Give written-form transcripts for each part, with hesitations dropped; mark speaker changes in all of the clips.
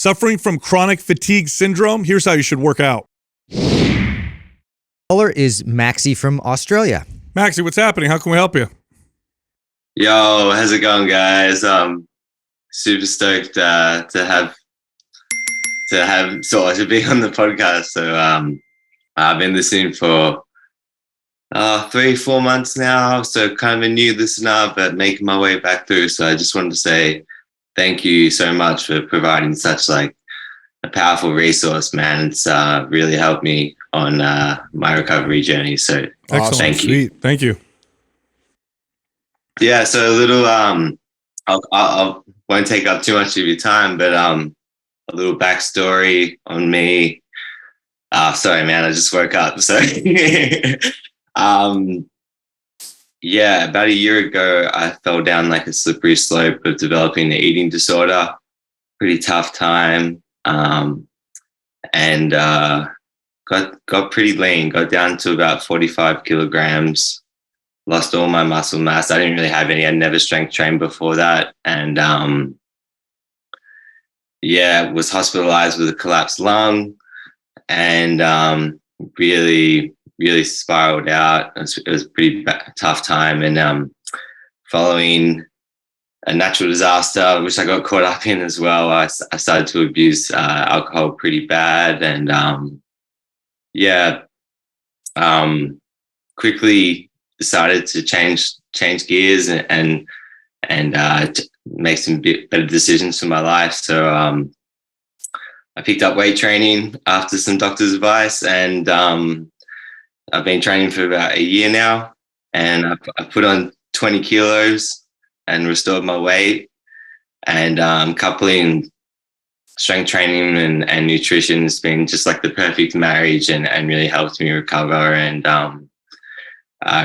Speaker 1: Suffering from chronic fatigue syndrome? Here's how you should work out.
Speaker 2: Caller is Maxie from Australia.
Speaker 1: Maxie, what's happening? How can we help you?
Speaker 3: Yo, how's it going, guys? Super stoked to be on the podcast. So I've been listening for 3-4 months now, so kind of a new listener, but making my way back through. So I just wanted to say thank you so much for providing such like a powerful resource, man. It's really helped me on my recovery journey. So
Speaker 1: Excellent.
Speaker 3: Thank you.
Speaker 1: Sweet. Thank you.
Speaker 3: Yeah, so a little I won't take up too much of your time, but a little backstory on me. Sorry, man, I just woke up. So yeah, about a year ago, I fell down like a slippery slope of developing an eating disorder. Pretty tough time, and got pretty lean. Got down to about 45 kilograms. Lost all my muscle mass. I didn't really have any. I'd never strength trained before that, and was hospitalized with a collapsed lung, and really spiraled out. It was a pretty tough time, and following a natural disaster, which I got caught up in as well, I started to abuse alcohol pretty bad, and quickly decided to change gears and make some better decisions for my life. So I picked up weight training after some doctor's advice, and I've been training for about a year now, and I put on 20 kilos and restored my weight. And coupling strength training and nutrition has been just like the perfect marriage, and really helped me recover and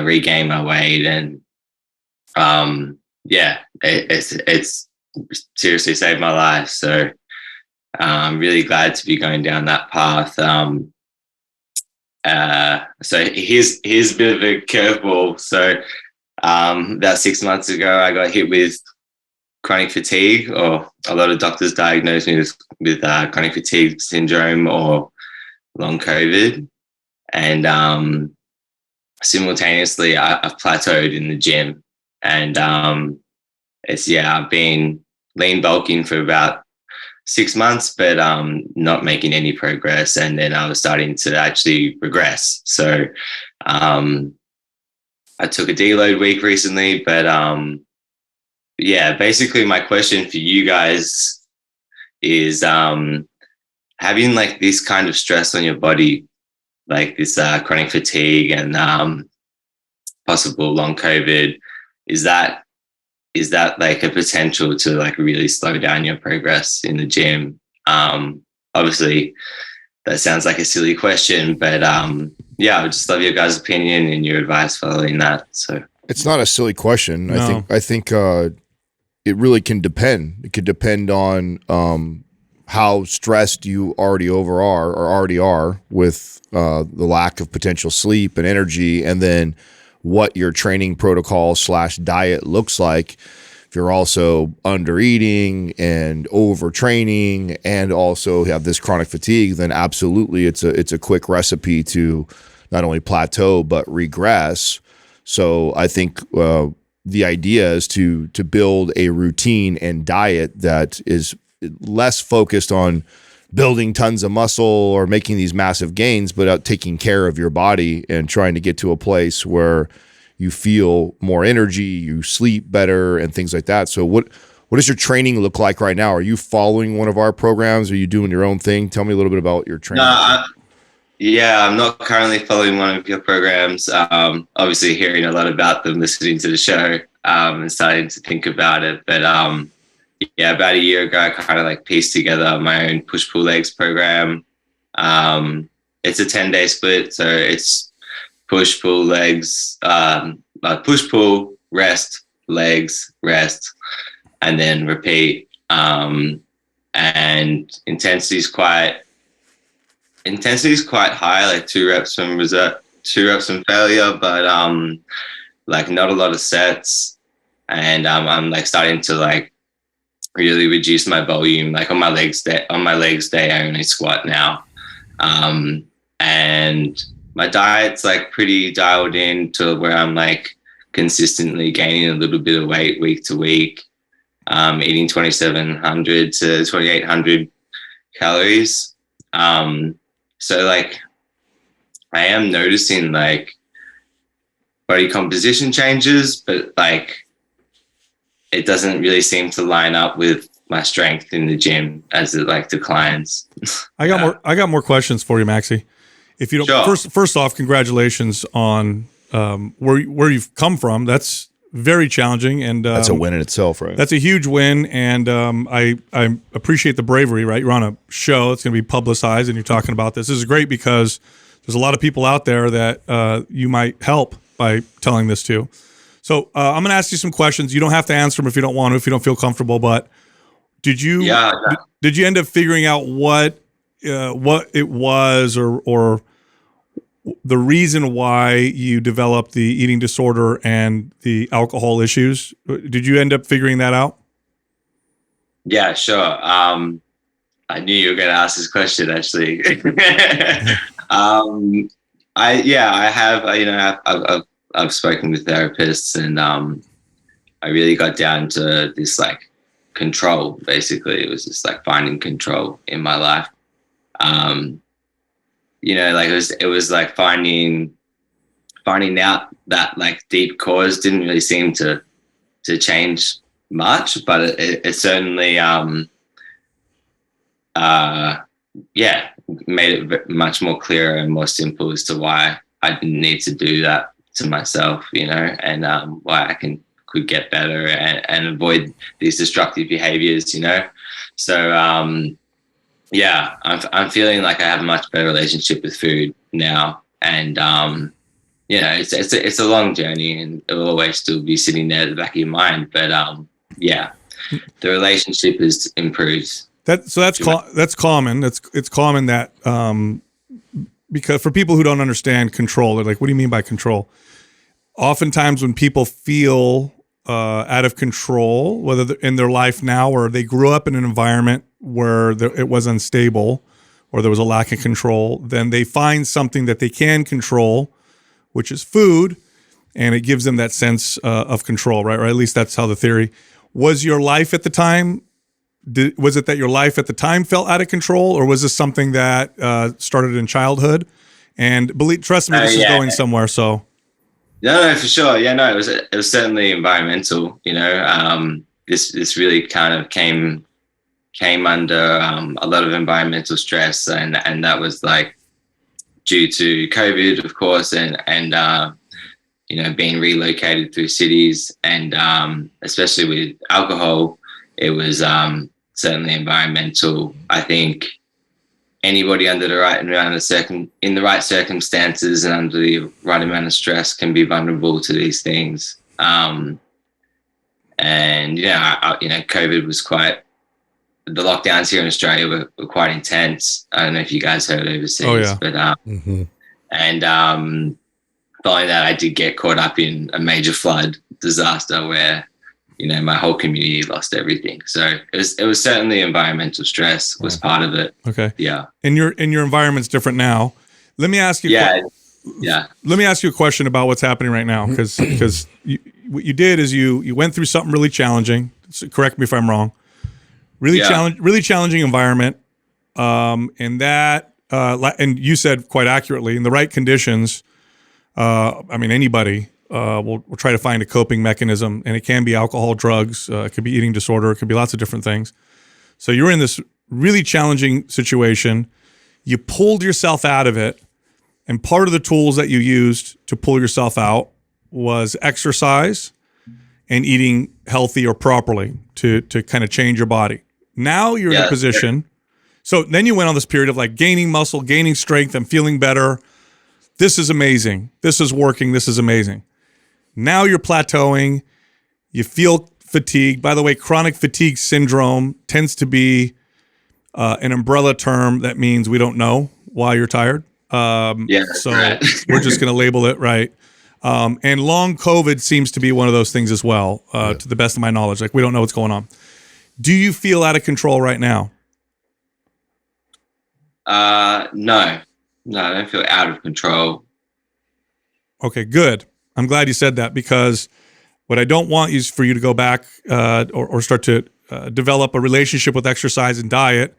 Speaker 3: regain my weight. And it's seriously saved my life. So I'm really glad to be going down that path. So here's a bit of a curveball. So about 6 months ago, I got hit with chronic fatigue, or a lot of doctors diagnosed me with chronic fatigue syndrome or long COVID. And simultaneously, I've plateaued in the gym. And I've been lean bulking for about 6 months, but not making any progress. And then I was starting to actually regress. So I took a deload week recently, but basically my question for you guys is having like this kind of stress on your body, like this chronic fatigue and possible long COVID, is that like a potential to like really slow down your progress in the gym? Obviously that sounds like a silly question, but I would just love your guys' opinion and your advice following that. So
Speaker 4: it's not a silly question.
Speaker 1: No.
Speaker 4: I think it really can depend. It could depend on how stressed you already are with the lack of potential sleep and energy, and then what your training protocol / diet looks like. If you're also under eating and overtraining and also have this chronic fatigue, then absolutely it's a quick recipe to not only plateau but regress. So I think the idea is to build a routine and diet that is less focused on building tons of muscle or making these massive gains, but taking care of your body and trying to get to a place where you feel more energy, you sleep better, and things like that. So what does your training look like right now? Are you following one of our programs? Are you doing your own thing? Tell me a little bit about your training.
Speaker 3: I'm not currently following one of your programs. Obviously hearing a lot about them, listening to the show, and starting to think about it. But about a year ago, I kind of like pieced together my own push-pull legs program. It's a 10-day split. So it's push-pull legs, push-pull, rest, legs, rest, and then repeat. And intensity is quite high, like 2 reps from failure, but like not a lot of sets. And I'm like starting to like really reduced my volume. Like on my legs day, I only squat now. And my diet's like pretty dialed in to where I'm like consistently gaining a little bit of weight week to week, eating 2,700 to 2,800 calories. So like I am noticing like body composition changes, but like it doesn't really seem to line up with my strength in the gym as it like declines.
Speaker 1: I got more questions for you, Maxie. If you don't,
Speaker 3: Sure.
Speaker 1: first off, congratulations on where you've come from. That's very challenging, and
Speaker 4: That's a win in itself, right?
Speaker 1: that's a huge win. And I appreciate the bravery. Right, you're on a show; it's going to be publicized, and you're talking about this. This is great because there's a lot of people out there that you might help by telling this to. So I'm going to ask you some questions. You don't have to answer them if you don't want to, if you don't feel comfortable. But did you did you end up figuring out what it was, or the reason why you developed the eating disorder and the alcohol issues? Did you end up figuring that out?
Speaker 3: Yeah, sure. I knew you were going to ask this question, actually. I have. You know, I've spoken with therapists, and I really got down to this like control. Basically, it was just like finding control in my life. You know, like it was like finding out that like deep cause didn't really seem to change much, but it certainly made it much more clear and more simple as to why I didn't need to do that to myself, you know, and why I could get better and avoid these destructive behaviors, you know. So I'm feeling like I have a much better relationship with food now, and you know, it's a long journey, and it will always still be sitting there at the back of your mind. But the relationship is improved. That's
Speaker 1: common. It's common that because for people who don't understand control, they're like, "What do you mean by control?" Oftentimes, when people feel out of control, whether in their life now or they grew up in an environment where it was unstable or there was a lack of control, then they find something that they can control, which is food, and it gives them that sense of control, right? Or at least that's how the theory. Was your life at the time? Was it that your life at the time felt out of control, or was this something that started in childhood? And trust me, this is going somewhere. So.
Speaker 3: No, for sure. Yeah, no, it was certainly environmental. You know, this really kind of came under a lot of environmental stress, and that was like due to COVID, of course, and you know, being relocated through cities, and especially with alcohol, it was certainly environmental. I think anybody under the right amount of in the right circumstances and under the right amount of stress can be vulnerable to these things. And COVID was the lockdowns here in Australia were quite intense. I don't know if you guys heard overseas, but and following that, I did get caught up in a major flood disaster where, you know, my whole community lost everything. So it was certainly environmental stress was part of it.
Speaker 1: Okay.
Speaker 3: Yeah.
Speaker 1: And your environment's different now. Let me ask you.
Speaker 3: Yeah.
Speaker 1: Let me ask you a question about what's happening right now, because what you did is you went through something really challenging. So correct me if I'm wrong. Really challenging environment. And that and you said quite accurately, in the right conditions. I mean, anybody. We'll try to find a coping mechanism, and it can be alcohol, drugs, it could be eating disorder, it could be lots of different things. So you're in this really challenging situation. You pulled yourself out of it, and part of the tools that you used to pull yourself out was exercise and eating healthy or properly to kind of change your body. Now you're in a position. So then you went on this period of like gaining muscle, gaining strength, and feeling better. This is amazing. This is working. This is amazing. Now you're plateauing. You feel fatigued. By the way, chronic fatigue syndrome tends to be an umbrella term that means we don't know why you're tired. So we're just going to label it right. And long COVID seems to be one of those things as well, to the best of my knowledge. Like, we don't know what's going on. Do you feel out of control right now?
Speaker 3: No, I don't feel out of control.
Speaker 1: Okay, good. I'm glad you said that, because what I don't want is for you to go back or start to develop a relationship with exercise and diet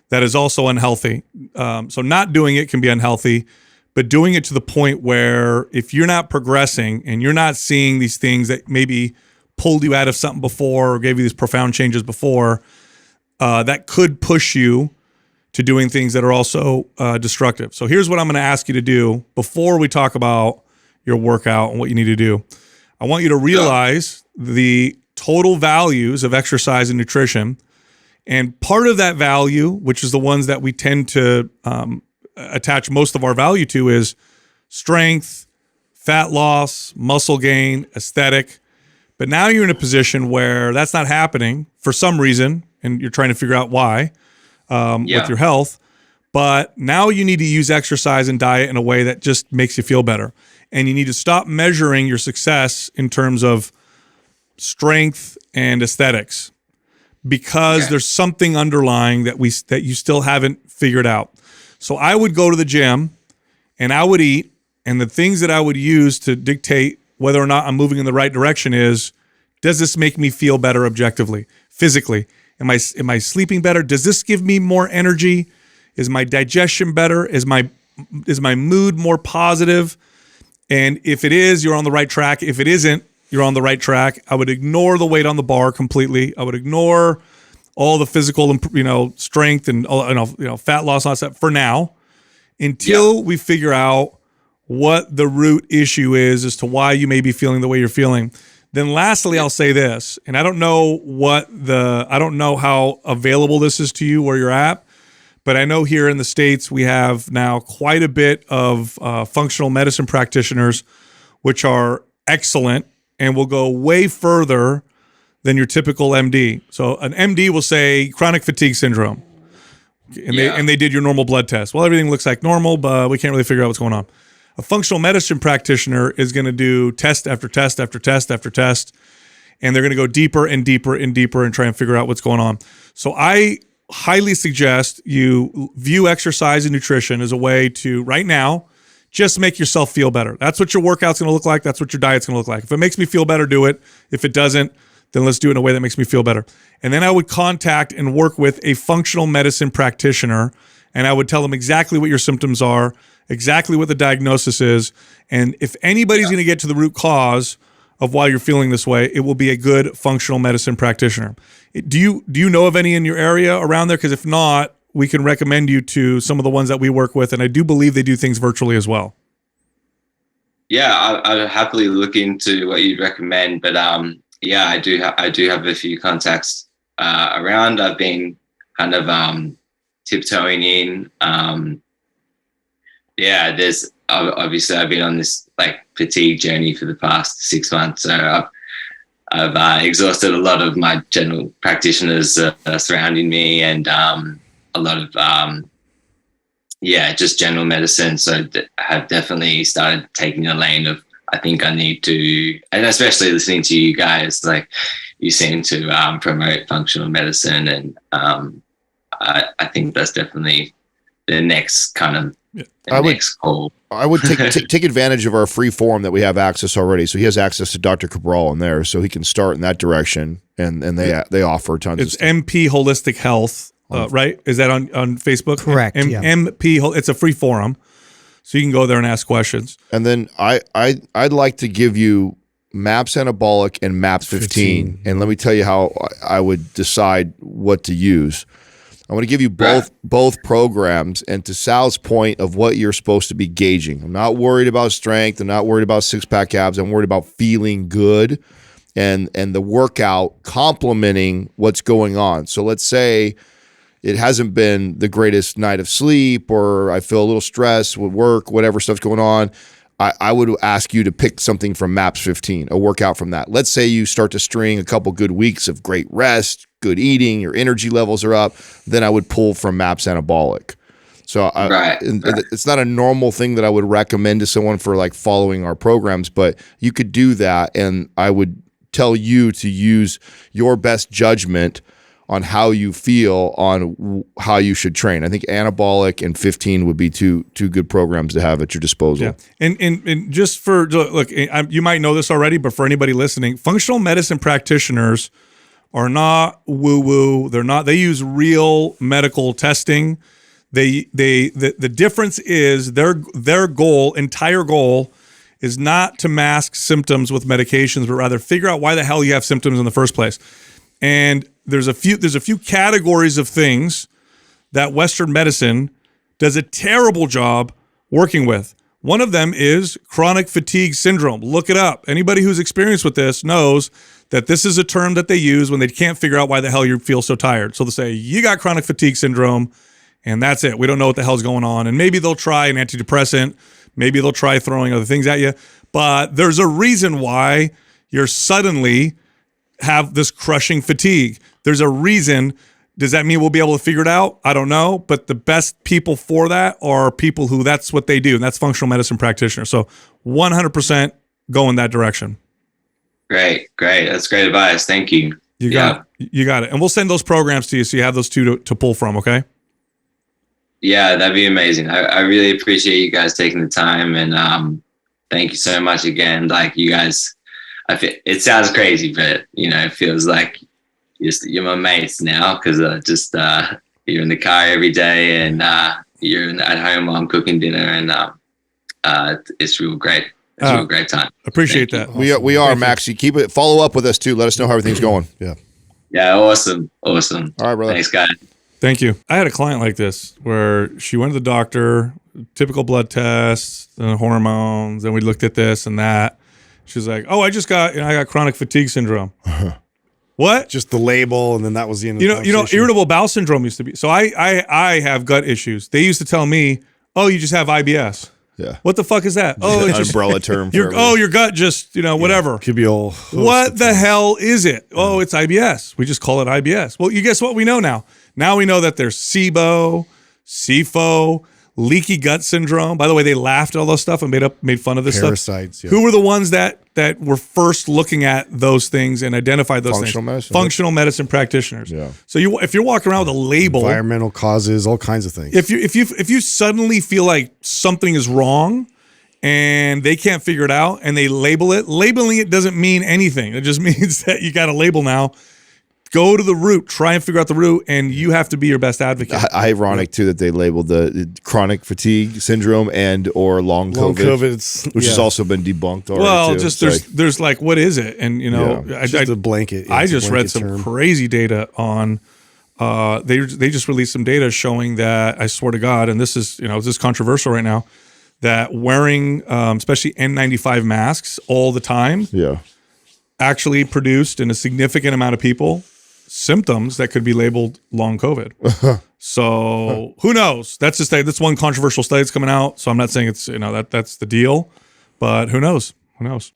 Speaker 1: that is also unhealthy. So not doing it can be unhealthy, but doing it to the point where if you're not progressing and you're not seeing these things that maybe pulled you out of something before or gave you these profound changes before, that could push you to doing things that are also destructive. So here's what I'm going to ask you to do before we talk about your workout and what you need to do. I want you to realize the total values of exercise and nutrition. And part of that value, which is the ones that we tend to attach most of our value to, is strength, fat loss, muscle gain, aesthetic. But now you're in a position where that's not happening for some reason, and you're trying to figure out why with your health. But now you need to use exercise and diet in a way that just makes you feel better. And you need to stop measuring your success in terms of strength and aesthetics, because there's something underlying that you still haven't figured out. So I would go to the gym and I would eat, and the things that I would use to dictate whether or not I'm moving in the right direction is, does this make me feel better objectively, physically? Am I sleeping better? Does this give me more energy? Is my digestion better? Is my mood more positive? And if it is, you're on the right track. If it isn't, you're on the right track. I would ignore the weight on the bar completely. I would ignore all the physical, strength and fat loss, all that stuff for now, until we figure out what the root issue is as to why you may be feeling the way you're feeling. Then lastly, I'll say this, and I don't know how available this is to you where you're at, but I know here in the States, we have now quite a bit of functional medicine practitioners, which are excellent and will go way further than your typical MD. So an MD will say chronic fatigue syndrome, and they did your normal blood test. Well, everything looks like normal, but we can't really figure out what's going on. A functional medicine practitioner is going to do test after test after test after test, and they're going to go deeper and deeper and deeper and try and figure out what's going on. So I highly suggest you view exercise and nutrition as a way to, right now, just make yourself feel better. That's what your workout's going to look like. That's what your diet's going to look like. If it makes me feel better, do it. If it doesn't, then let's do it in a way that makes me feel better. And then I would contact and work with a functional medicine practitioner, and I would tell them exactly what your symptoms are, exactly what the diagnosis is. And if anybody's going to get to the root cause of why you're feeling this way, it will be a good functional medicine practitioner. Do you know of any in your area around there? Because if not, we can recommend you to some of the ones that we work with, and I do believe they do things virtually as well.
Speaker 3: Yeah, I'd happily look into what you'd recommend, but I do have a few contacts around. I've been kind of tiptoeing in. There's obviously I've been on this fatigue journey for the past 6 months, so I've exhausted a lot of my general practitioners surrounding me, and a lot of just general medicine. So I have definitely started taking the lane of, I think I need to, and especially listening to you guys, you seem to promote functional medicine, and I think that's definitely the next kind of next goal.
Speaker 4: I would take advantage of our free forum that we have access already. So he has access to Dr. Cabral in there, so he can start in that direction, and they offer tons of stuff.
Speaker 1: MP Holistic Health, right? Is that on Facebook?
Speaker 2: Correct.
Speaker 1: MP, it's a free forum, so you can go there and ask questions.
Speaker 4: And then I'd like to give you MAPS Anabolic and MAPS 15, and let me tell you how I would decide what to use. I want to give you both programs, and to Sal's point of what you're supposed to be gauging. I'm not worried about strength. I'm not worried about six-pack abs. I'm worried about feeling good and the workout complementing what's going on. So let's say it hasn't been the greatest night of sleep, or I feel a little stressed with work, whatever stuff's going on. I would ask you to pick something from MAPS 15, a workout from that. Let's say you start to string a couple good weeks of great rest, good eating, your energy levels are up, then I would pull from MAPS Anabolic. So it's not a normal thing that I would recommend to someone for following our programs, but you could do that, and I would tell you to use your best judgment on how you feel on how you should train. I think anabolic and 15 would be two good programs to have at your disposal.
Speaker 1: Yeah. And just for, look, you might know this already, but for anybody listening, functional medicine practitioners are not woo-woo. They use real medical testing. The difference is their entire goal is not to mask symptoms with medications, but rather figure out why the hell you have symptoms in the first place. And there's a few categories of things that Western medicine does a terrible job working with. One of them is chronic fatigue syndrome. Look it up. Anybody who's experienced with this knows that this is a term that they use when they can't figure out why the hell you feel so tired. So they'll say, you got chronic fatigue syndrome, and that's it. We don't know what the hell's going on. And maybe they'll try an antidepressant. Maybe they'll try throwing other things at you. But there's a reason why you're suddenly have this crushing fatigue. There's a reason. Does that mean we'll be able to figure it out? I don't know. But the best people for that are people who that's what they do, and that's functional medicine practitioners. So 100% go in that direction.
Speaker 3: Great. That's great advice. Thank you.
Speaker 1: You got it. And we'll send those programs to you so you have those two to pull from, okay?
Speaker 3: Yeah, that'd be amazing. I really appreciate you guys taking the time, and thank you so much again. Like, you guys, it sounds crazy, but it feels like you're my mates now, because you're in the car every day, and you're at home while I'm cooking dinner, and it's real great. It's a real great time.
Speaker 1: Appreciate that.
Speaker 4: Awesome. We are, Max. You keep it. Follow up with us too. Let us know how everything's going.
Speaker 3: Yeah. Awesome. All right,
Speaker 4: brother.
Speaker 3: Thanks, guys.
Speaker 1: Thank you. I had a client like this where she went to the doctor, typical blood tests, and hormones, and we looked at this and that. She's like, "Oh, I got chronic fatigue syndrome." What?
Speaker 5: Just the label, and then that was the end of the conversation.
Speaker 1: Irritable bowel syndrome used to be. So I have gut issues. They used to tell me, "Oh, you just have IBS."
Speaker 4: Yeah.
Speaker 1: What the fuck is that? Oh, it's
Speaker 4: umbrella term.
Speaker 1: Your gut just, whatever.
Speaker 5: Could be all.
Speaker 1: What the hell is it? Oh, it's IBS. We just call it IBS. Well, you guess what we know now? Now we know that there's SIBO, SIFO, leaky gut syndrome. By the way, they laughed at all those stuff and made fun of this
Speaker 5: Parasites,
Speaker 1: stuff. Who were the ones that were first looking at those things and identified those
Speaker 4: Functional
Speaker 1: things?
Speaker 4: medicine.
Speaker 1: Functional medicine practitioners.
Speaker 4: Yeah.
Speaker 1: So if you're walking around with a label,
Speaker 5: environmental causes, all kinds of things.
Speaker 1: if you suddenly feel like something is wrong and they can't figure it out and they label it, labeling it doesn't mean anything. It just means that you got a label now. Go to the root, try and figure out the root, and you have to be your best advocate.
Speaker 4: Ironic too that they labeled the chronic fatigue syndrome and or long COVID, which has also been debunked already.
Speaker 1: Well,
Speaker 4: too.
Speaker 1: just there's like, what is it? And
Speaker 5: just a blanket.
Speaker 1: I just read some crazy data on. They just released some data showing that, I swear to God, and this is controversial right now, that wearing especially N95 masks all the time, actually produced in a significant amount of people symptoms that could be labeled long COVID. So who knows? That's one controversial study that's coming out. So I'm not saying it's that's the deal, but who knows? Who knows?